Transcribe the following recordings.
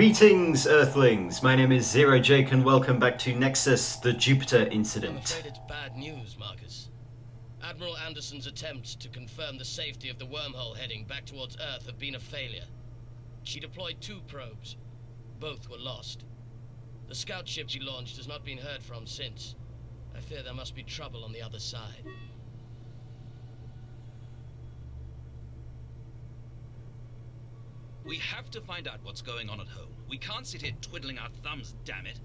Greetings, Earthlings! My name is Zero Jake and welcome back to Nexus, the Jupiter I'm incident. afraid it's bad news, Marcus. Admiral Anderson's attempts to confirm the safety of the wormhole heading back towards Earth have been a failure. She deployed 2 probes. Both were lost. The scout ship she launched has not been heard from since. I fear there must be trouble on the other side. We have to find out what's going on at home. We can't sit here twiddling our thumbs, damn it.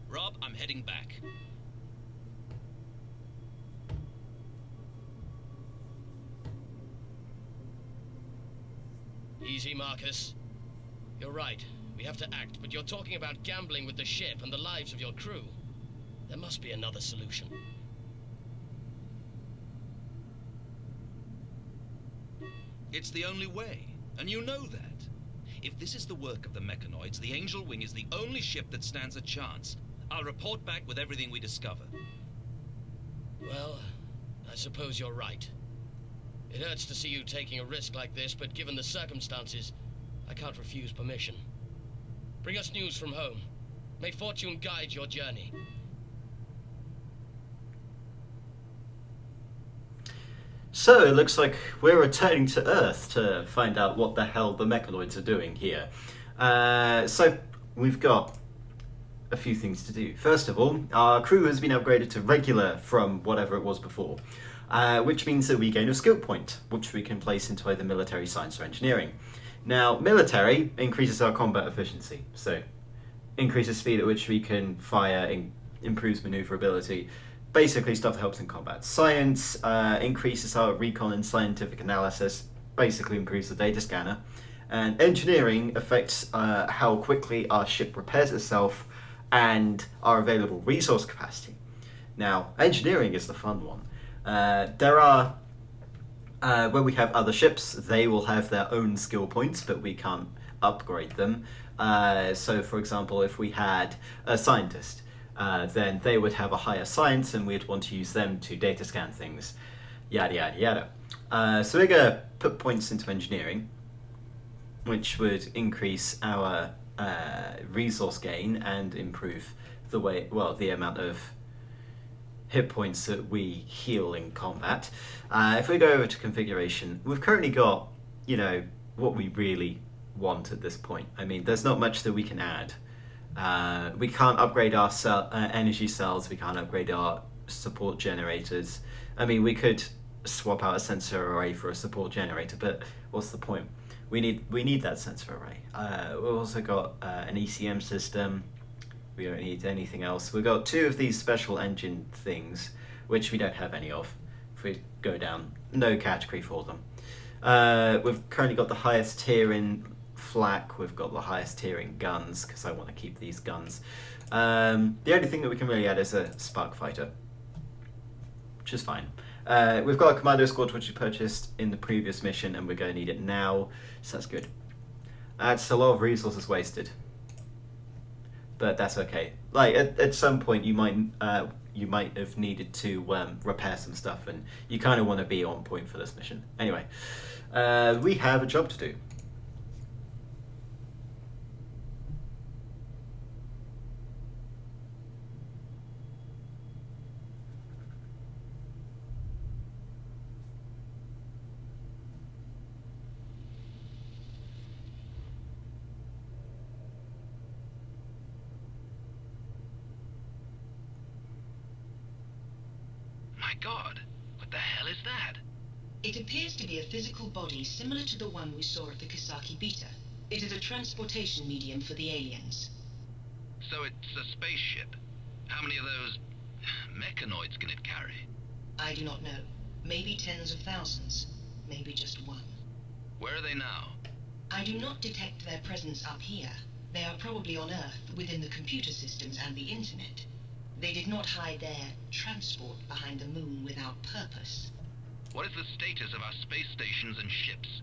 Rob, I'm heading back. Easy, Marcus. You're right. We have to act, but you're talking about gambling with the ship and the lives of your crew. There must be another solution. It's the only way, and you know that. If this is the work of the mechanoids, the Angel Wing is the only ship that stands a chance. I'll report back with everything we discover. Well, I suppose you're right. It hurts to see you taking a risk like this, but given the circumstances, I can't refuse permission. Bring us news from home. May fortune guide your journey. So, it looks like we're returning to Earth to find out what the hell the mechanoids are doing here. So, we've got a few things to do. First of all, our crew has been upgraded to regular from whatever it was before, which means that we gain a skill point, which we can place into either military, science, or engineering. Now, military increases our combat efficiency, so increases speed at which we can fire, improves maneuverability, basically stuff that helps in combat. Science increases our recon and scientific analysis, basically improves the data scanner. And engineering affects how quickly our ship repairs itself and our available resource capacity. Now, engineering is the fun one. There are, when we have other ships, they will have their own skill points, but we can't upgrade them. So, for example, if we had a scientist, then they would have a higher science and we'd want to use them to data scan things, yada yada yada. So we're going to put points into engineering, which would increase our resource gain and improve the amount of hit points that we heal in combat. If we go over to configuration, we've currently got, what we really want at this point. I mean, there's not much that we can add. We can't upgrade our energy cells, we can't upgrade our support generators. I mean, we could swap out a sensor array for a support generator, but what's the point? We need that sensor array. We've also got an ECM system. We don't need anything else. We've got 2 of these special engine things, which we don't have any of. If we go down, no category for them. We've currently got the highest tier in flak, we've got the highest tier in guns, because I want to keep these guns. The only thing that we can really add is a spark fighter, which is fine. We've got a commando squad which we purchased in the previous mission, and we're going to need it now, so that's good. That's a lot of resources wasted, but that's okay. Like at some point you might have needed to repair some stuff, and you kind of want to be on point for this mission. Anyway, we have a job to do. My God, what the hell is that? It appears to be a physical body similar to the one we saw at the Kisaki Beta. It is a transportation medium for the aliens. So it's a spaceship. How many of those mechanoids can it carry? I do not know. Maybe tens of thousands. Maybe just one. Where are they now? I do not detect their presence up here. They are probably on Earth, within the computer systems and the internet. They did not hide their transport behind the moon without purpose. What is the status of our space stations and ships?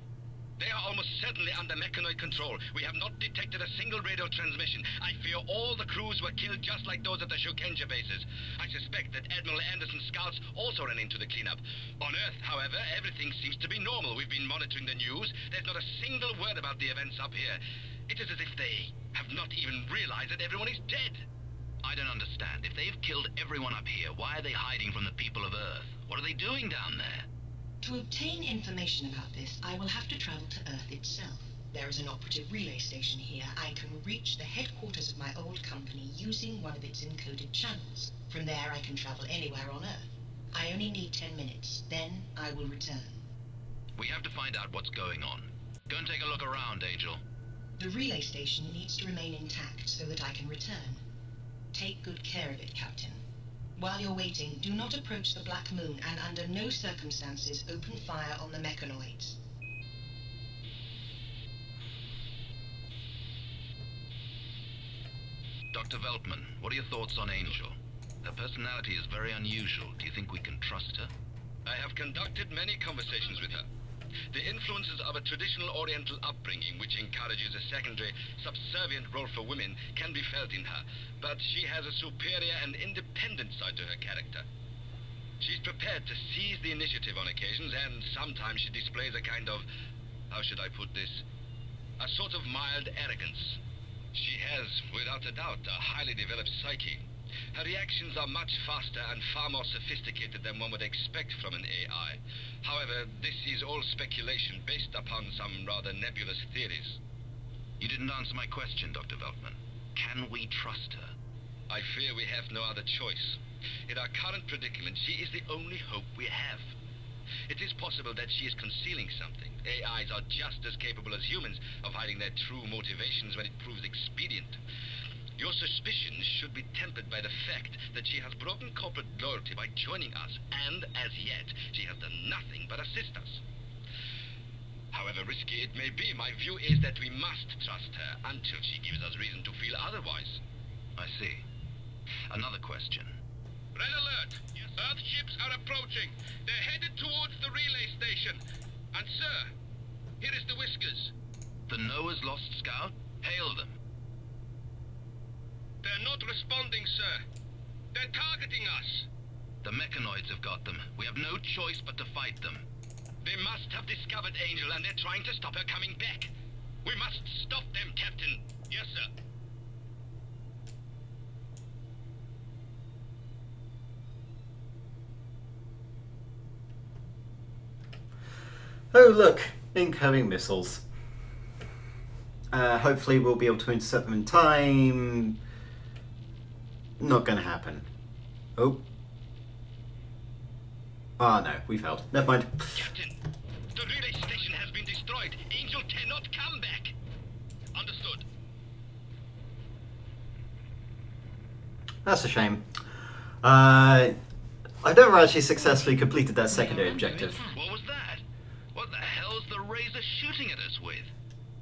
They are almost certainly under mechanoid control. We have not detected a single radio transmission. I fear all the crews were killed just like those at the Shukenja bases. I suspect that Admiral Anderson's scouts also ran into the cleanup. On Earth, however, everything seems to be normal. We've been monitoring the news. There's not a single word about the events up here. It is as if they have not even realized that everyone is dead. I don't understand. If they've killed everyone up here, why are they hiding from the people of Earth? What are they doing down there? To obtain information about this, I will have to travel to Earth itself. There is an operative relay station here. I can reach the headquarters of my old company using one of its encoded channels. From there, I can travel anywhere on Earth. I only need 10 minutes. Then I will return. We have to find out what's going on. Go and take a look around, Angel. The relay station needs to remain intact so that I can return. Take good care of it, Captain. While you're waiting, do not approach the Black Moon and under no circumstances open fire on the mechanoids. Dr. Veltman, what are your thoughts on Angel? Her personality is very unusual. Do you think we can trust her? I have conducted many conversations with her. The influences of a traditional Oriental upbringing, which encourages a secondary, subservient role for women, can be felt in her, but she has a superior and independent side to her character. She's prepared to seize the initiative on occasions, and sometimes she displays a kind of, how should I put this, a sort of mild arrogance. She has, without a doubt, a highly developed psyche. Her reactions are much faster and far more sophisticated than one would expect from an AI. However, this is all speculation based upon some rather nebulous theories. You didn't answer my question, Dr. Veltman. Can we trust her? I fear we have no other choice. In our current predicament, she is the only hope we have. It is possible that she is concealing something. AIs are just as capable as humans of hiding their true motivations when it proves expedient. Your suspicions should be tempered by the fact that she has broken corporate loyalty by joining us, and as yet, she has done nothing but assist us. However risky it may be, my view is that we must trust her until she gives us reason to feel otherwise. I see. Another question. Red alert! Yes. Earth ships are approaching. They're headed towards the relay station. And sir, here is the Whiskers. The Noah's Lost Scout? Hail them. They're not responding, sir. They're targeting us. The mechanoids have got them. We have no choice but to fight them. They must have discovered Angel, and they're trying to stop her coming back. We must stop them, Captain. Yes, sir. Oh look, incoming missiles. Hopefully we'll be able to intercept them in time. Not gonna happen. Oh. Ah, no, we failed. Never mind. Captain, the relay station has been destroyed. Angel cannot come back. Understood. That's a shame. I never actually successfully completed that secondary objective. What was that? What the hell's the Razor shooting at us with?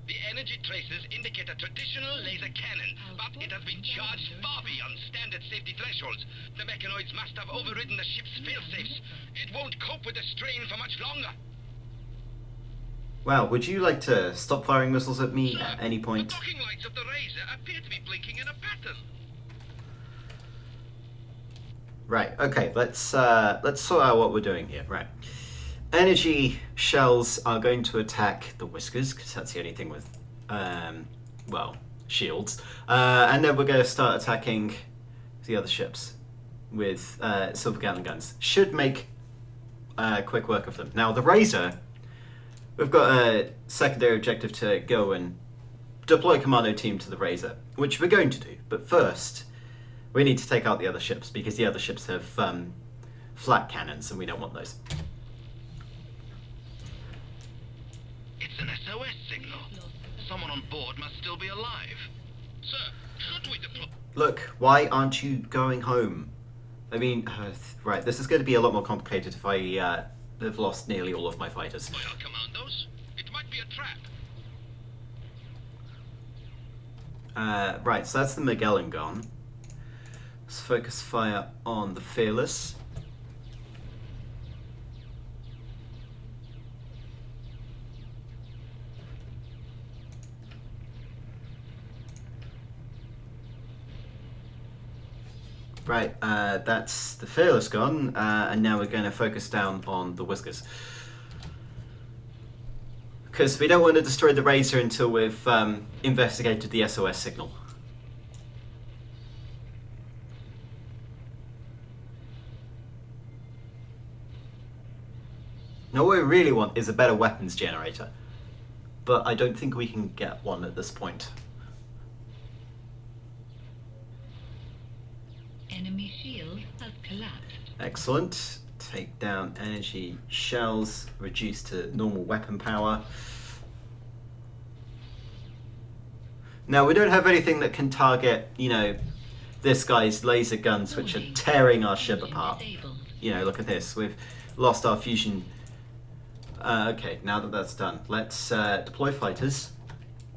The energy traces indicate a traditional laser cannon, but it has been charged far beyond standard safety thresholds. The mechanoids must have overridden the ship's failsafes. It won't cope with the strain for much longer. Wow, would you like to stop firing missiles at me Sir, at any point? the docking lights of the Razor appear to be blinking in a pattern. Right, okay, let's sort out what we're doing here. Right. Energy shells are going to attack the Whiskers, because that's the only thing with, well, shields. And then we're going to start attacking the other ships with silver cannon guns. Should make quick work of them. Now, the Razor, we've got a secondary objective to go and deploy a commando team to the Razor, which we're going to do. But first, we need to take out the other ships, because the other ships have flat cannons, and we don't want those. It's an SOS signal. Someone on board must still be alive. Sir, should we deploy? Look, why aren't you going home? I mean, right, this is going to be a lot more complicated if I have lost nearly all of my fighters. Our commandos? It might be a trap. Right, so that's the Magellan gone. Let's focus fire on the Fearless. Right, that's the Fearless gone, and now we're going to focus down on the Whiskers. Because we don't want to destroy the Razor until we've investigated the SOS signal. Now what we really want is a better weapons generator. But I don't think we can get one at this point. Enemy shield has collapsed. Excellent. Take down energy shells, reduce to normal weapon power. Now we don't have anything that can target, you know, this guy's laser guns which are tearing our ship apart. You know, look at this. We've lost our fusion. Okay, now that that's done, let's deploy fighters.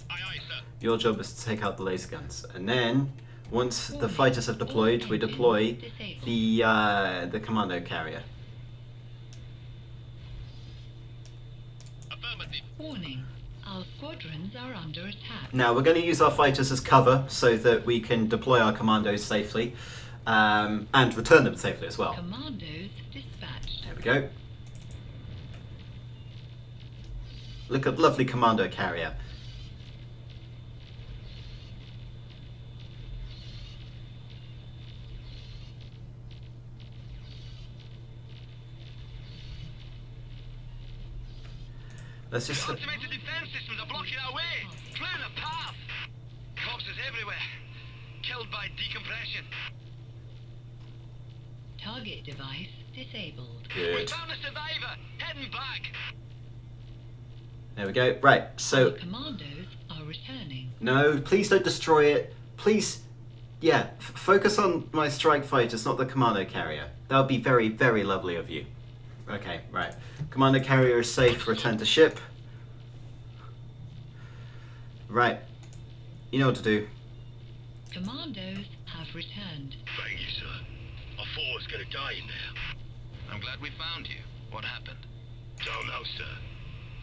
Aye, aye, sir. Your job is to take out the laser guns, and then once the fighters have deployed, we deploy the commando carrier. Affirmative. Warning. Our squadrons are under attack. Now we're going to use our fighters as cover so that we can deploy our commandos safely and return them safely as well. Commandos dispatched. There we go. Look at lovely commando carrier. Let's just... The automated defense systems are blocking our way. Clear the path. Corpses everywhere. Killed by decompression. Target device disabled. We Good. found a survivor. Heading back. There we go. Right, so... Commandos are returning. No, please don't destroy it. Please, yeah, focus on my strike fighters, not the commando carrier. That would be very, very lovely of you. Okay, right. Commando carrier is safe. Return to ship. Right. You know what to do. Commandos have returned. Thank you, sir. I thought I was going to die in there. I'm glad we found you. What happened? Don't know, sir.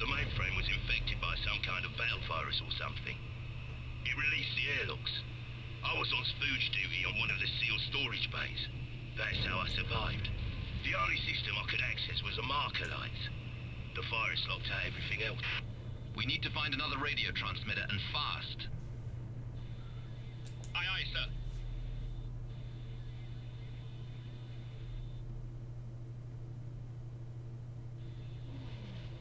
The mainframe was infected by some kind of battle virus or something. It released the airlocks. I was on spooge duty on one of the sealed storage bays. That's how I survived. The only system I could access was the marker lights. The virus locked out everything else. We need to find another radio transmitter, and fast. Aye, aye, sir.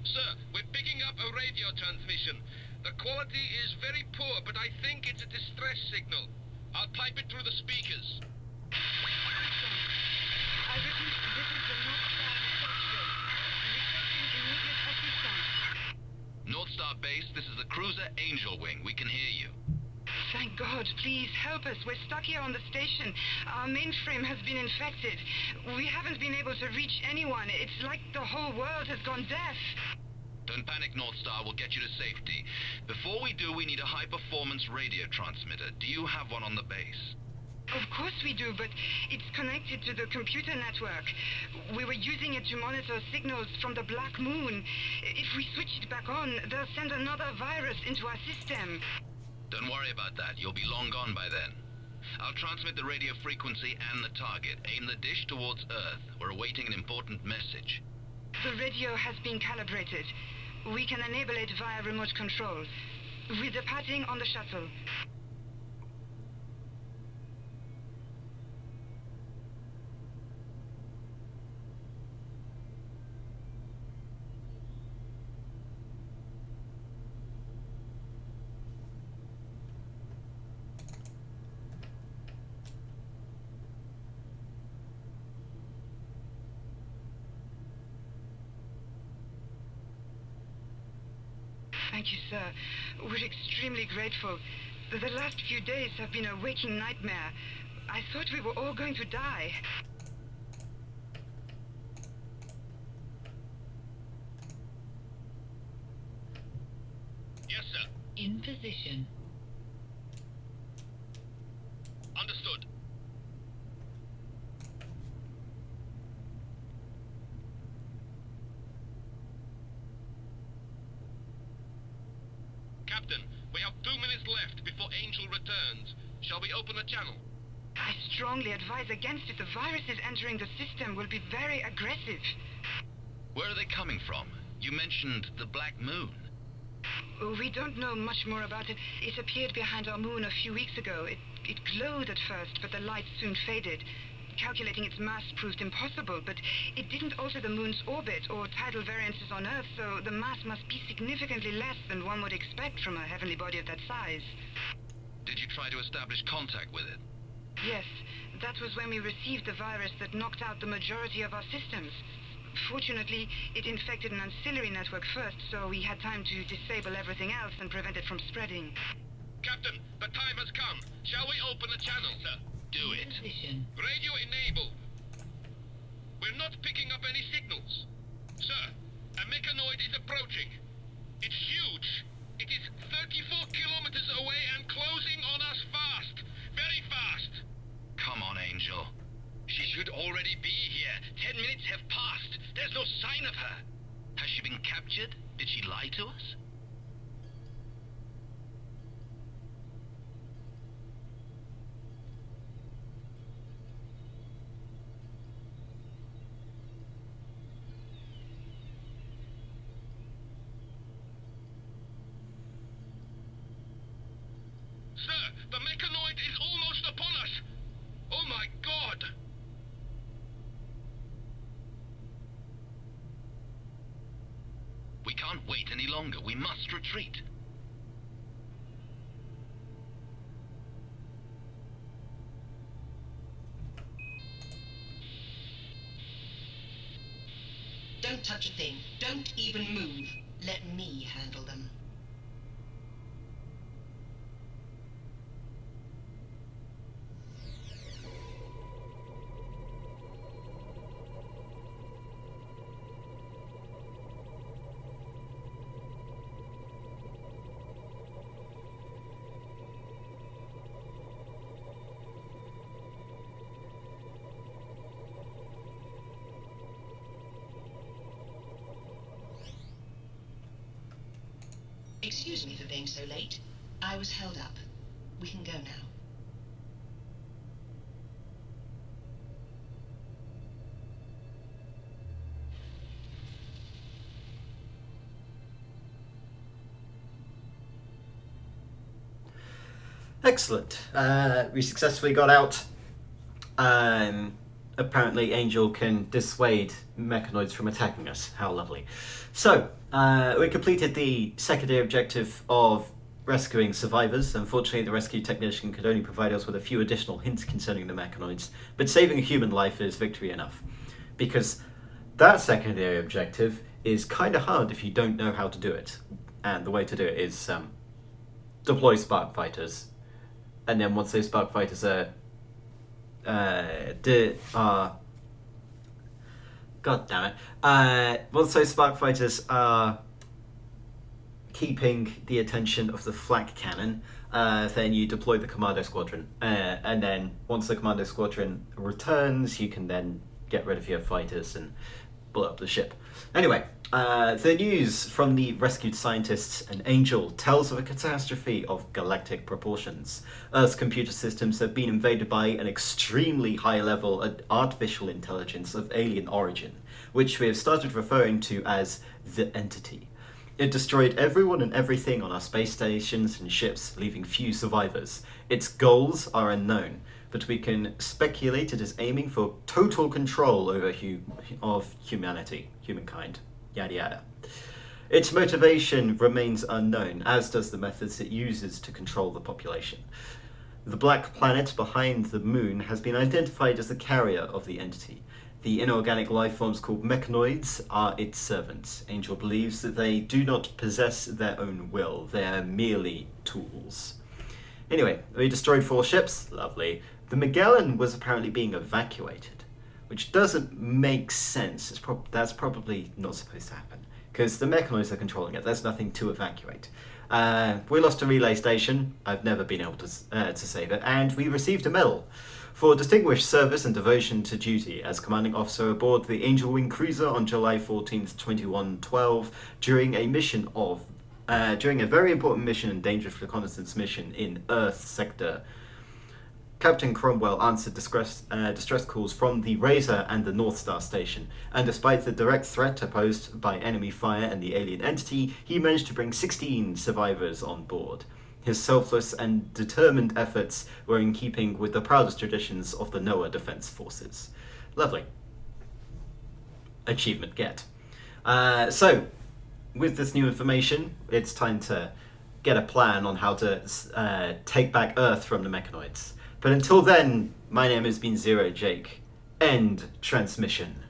Sir, we're picking up a radio transmission. The quality is very poor, but I think it's a distress signal. I'll pipe it through the speakers. I repeat, this is the North Star research base. Requesting immediate assistance. North Star Base, this is the cruiser Angel Wing. We can hear you. Thank God, please help us. We're stuck here on the station. Our mainframe has been infected. We haven't been able to reach anyone. It's like the whole world has gone deaf. Don't panic, North Star. We'll get you to safety. Before we do, we need a high-performance radio transmitter. Do you have one on the base? Of course we do, but it's connected to the computer network. We were using it to monitor signals from the Black Moon. If we switch it back on, they'll send another virus into our system. Don't worry about that. You'll be long gone by then. I'll transmit the radio frequency and the target. Aim the dish towards Earth. We're awaiting an important message. The radio has been calibrated. We can enable it via remote control. We're departing on the shuttle. Thank you, sir. We're extremely grateful. The last few days have been a waking nightmare. I thought we were all going to die. Yes, sir. In position. Understood. Captain, we have 2 minutes left before Angel returns. Shall we open the channel? I strongly advise against it. The viruses entering the system will be very aggressive. Where are they coming from? You mentioned the Black Moon. We don't know much more about it. It appeared behind our moon a few weeks ago. It glowed at first, but the light soon faded. Calculating its mass proved impossible, but it didn't alter the moon's orbit or tidal variances on Earth, so the mass must be significantly less than one would expect from a heavenly body of that size. Did you try to establish contact with it? Yes, that was when we received the virus that knocked out the majority of our systems. Fortunately, it infected an ancillary network first, so we had time to disable everything else and prevent it from spreading. Captain, the time has come. Shall we open the channel, sir? Do it. Position. Radio enabled. We're not picking up any signals. Sir, a mechanoid is approaching. It's huge. It is 34 kilometers away and closing on us fast. Very fast. Come on, Angel. She should already be here. 10 minutes have passed. There's no sign of her. Has she been captured? Did she lie to us? Sir, the mechanoid is almost upon us. Oh my God! We can't wait any longer. We must retreat. Don't touch a thing. Don't even move. Let me handle them. Excuse me for being so late. I was held up. We can go now. Excellent. We successfully got out. Apparently Angel can dissuade mechanoids from attacking us. How lovely. So, we completed the secondary objective of rescuing survivors. Unfortunately, the rescue technician could only provide us with a few additional hints concerning the mechanoids, but saving a human life is victory enough. Because that secondary objective is kind of hard if you don't know how to do it. And the way to do it is deploy spark fighters. And then once those spark fighters are God damn it. Once those spark fighters are keeping the attention of the flak cannon, then you deploy the commando squadron. And then once the commando squadron returns, you can then get rid of your fighters and blow up the ship. Anyway, the news from the rescued scientists and Angel tells of a catastrophe of galactic proportions. Earth's computer systems have been invaded by an extremely high-level artificial intelligence of alien origin, which we have started referring to as the Entity. It destroyed everyone and everything on our space stations and ships, leaving few survivors. Its goals are unknown, but we can speculate it is aiming for total control over humankind, yada yada. Its motivation remains unknown, as does the methods it uses to control the population. The black planet behind the moon has been identified as the carrier of the Entity. The inorganic life forms called mechanoids are its servants. Angel believes that they do not possess their own will, they are merely tools. Anyway, we destroyed 4 ships, lovely. The Magellan was apparently being evacuated, which doesn't make sense. That's probably not supposed to happen, because the mechanoids are controlling it. There's nothing to evacuate. We lost a relay station. I've never been able to save it, and we received a medal for distinguished service and devotion to duty as commanding officer aboard the Angel Wing cruiser on July 14th, 2112, during a very important mission and dangerous reconnaissance mission in Earth sector Captain Cromwell answered distress calls from the Razor and the North Star station, and despite the direct threat posed by enemy fire and the alien entity, he managed to bring 16 survivors on board. His selfless and determined efforts were in keeping with the proudest traditions of the NOAA Defense Forces. Lovely. Achievement get. So, with this new information, it's time to get a plan on how to take back Earth from the mechanoids. But until then, my name has been Zero Jake. End transmission.